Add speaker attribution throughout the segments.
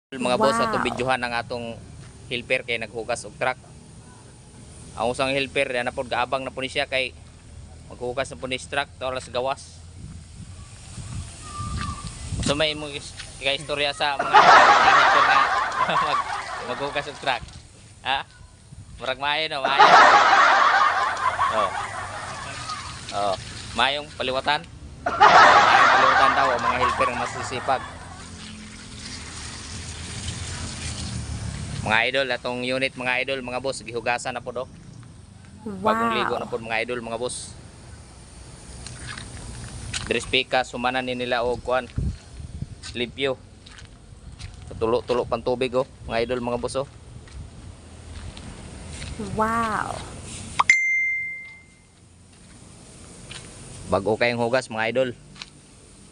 Speaker 1: Mga boss, atong
Speaker 2: Wow.
Speaker 1: videohan ang atong helper kay naghugas og truck. Ang usang helper na pod gaabang na po ni siya kay maghugas na po ni truck oras gawas. So may mo kay istorya sa mga helper na maghugas og truck. Ha? Murag maayo no, maayo. Oh. Oh, mayong paliwatan. Mayong paliwatan daw ang mga helper nga masisipag. Mga idol, atong unit mga idol, mga boss, gihugasan na po do. Bagong ligo na
Speaker 2: Wow.
Speaker 1: po mga idol, mga boss. Drispika, sumanan ni nila og kuan. Limpyo. Tulo-tulo pang tubig oh, mga idol, mga boss oh.
Speaker 2: Wow.
Speaker 1: Bago kayong hugas mga idol,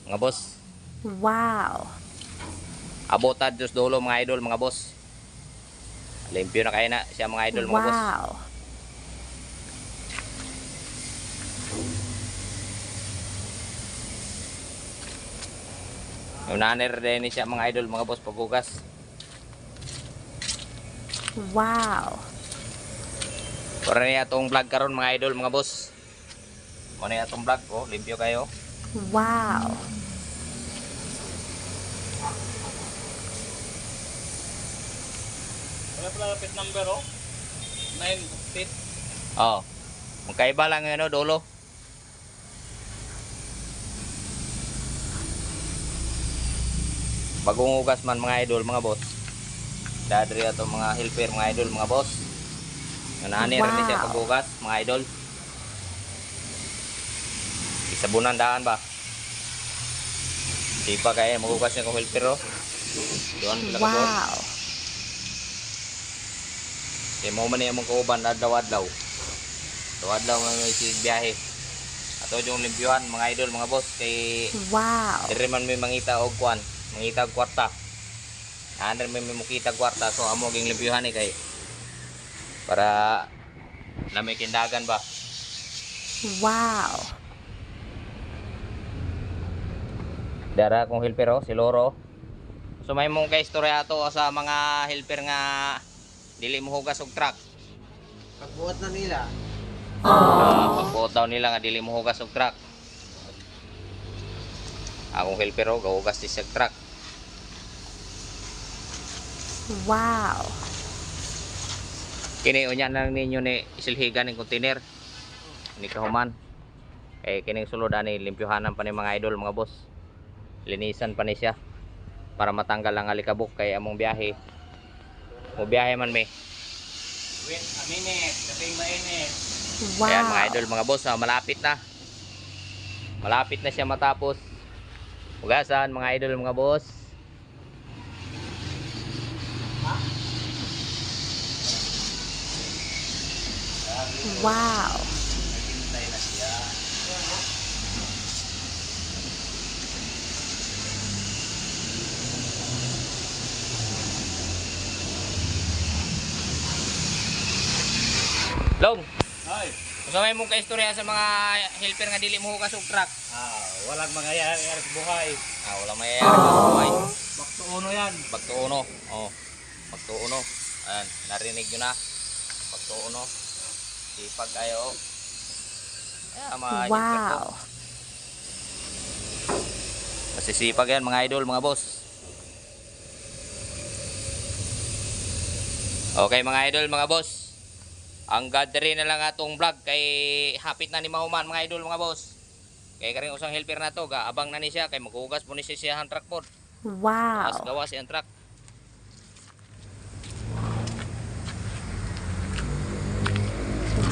Speaker 1: mga boss.
Speaker 2: Wow.
Speaker 1: Abotad Diyos dolo mga idol, mga boss. Limpyo na kayo na siya mga idol, mga boss.
Speaker 2: Wow.
Speaker 1: Yung naner din siya mga idol, mga boss, paghugas.
Speaker 2: Wow.
Speaker 1: Para niya itong vlog karon mga idol, mga boss. Muna niya itong vlog oh, limpyo kayo.
Speaker 2: Wow.
Speaker 3: Wala pala pit number oh. 9 feet.
Speaker 1: Oh. Magkaiba lang ano dolo. Bagong hugas man mga idol, mga boss. Dadri ato mga helper mga idol, mga boss. Nanani rin siya
Speaker 2: Wow.
Speaker 1: paghugas mga idol. Isabunan daan ba? Di pa kaya maghugas niya kung helper oh. Doon lang boss.
Speaker 2: Wow.
Speaker 1: Kaya mo man yung mga kauban adlaw-adlaw. Adlaw man may biyahe. Ato yung limpyuhan mga idol, mga boss. Kay
Speaker 2: Wow.
Speaker 1: dire man may mangita og kwan, mangita og kwarta. Andre may mukita kwarta so amo ging limpyuhan ni kay para na may kindagan ba.
Speaker 2: Wow.
Speaker 1: Dara kong helper oh, si Loro. So may mong kay istorya ato sa mga helper nga dili mo hugas og truck.
Speaker 3: Pagbuhat na nila.
Speaker 1: Pagbuot daw nila nga dili mo hugas og truck. Akong helper oh, gahugas di sa truck.
Speaker 2: Wow.
Speaker 1: Kini unya na ninyo ni isilhigan ng container. Ni kahuman. Kining sulod ani limpyuhanan pa ni mga idol, mga boss. Linisan pa ni siya para matanggal ang alikabok kay among biyahe. Mo biyahe man me.
Speaker 3: Wait a minute. Kaping mainit.
Speaker 2: Wow.
Speaker 1: Ayan mga idol, mga boss, malapit na. Malapit na siya matapos. Hugasan mga idol, mga boss.
Speaker 2: Wow.
Speaker 3: Naghintay na siya.
Speaker 1: Long,
Speaker 3: Ay.
Speaker 1: gusto may mong kaistorya sa mga helper nga dili mo hugas og truck.
Speaker 3: Walang mangyayari sa buhay.
Speaker 1: Wala mayayari sa buhay.
Speaker 3: Back to uno yan.
Speaker 1: Pagtuuno. Oh. Pagtuuno. Ayan, narinig nyo na. Pagtuuno. Sipag kayo. Ayan, mga helper ko.
Speaker 2: Wow.
Speaker 1: Masisipag yan mga idol, mga boss. Okay mga idol, mga boss. Ang rin na lang atong vlog kay hapit na ni mahuman mga idol, mga boss. Kay karing usang helper na to, gaabang na ni siya kay maghugas po ni siya ang truck pod. Mas
Speaker 2: Wow.
Speaker 1: gawa siyang truck.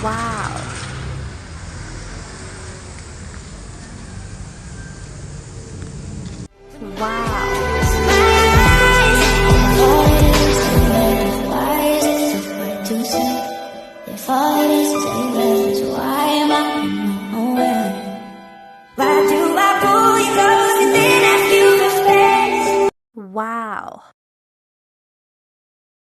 Speaker 2: Wow. Wow.
Speaker 4: If all it is to say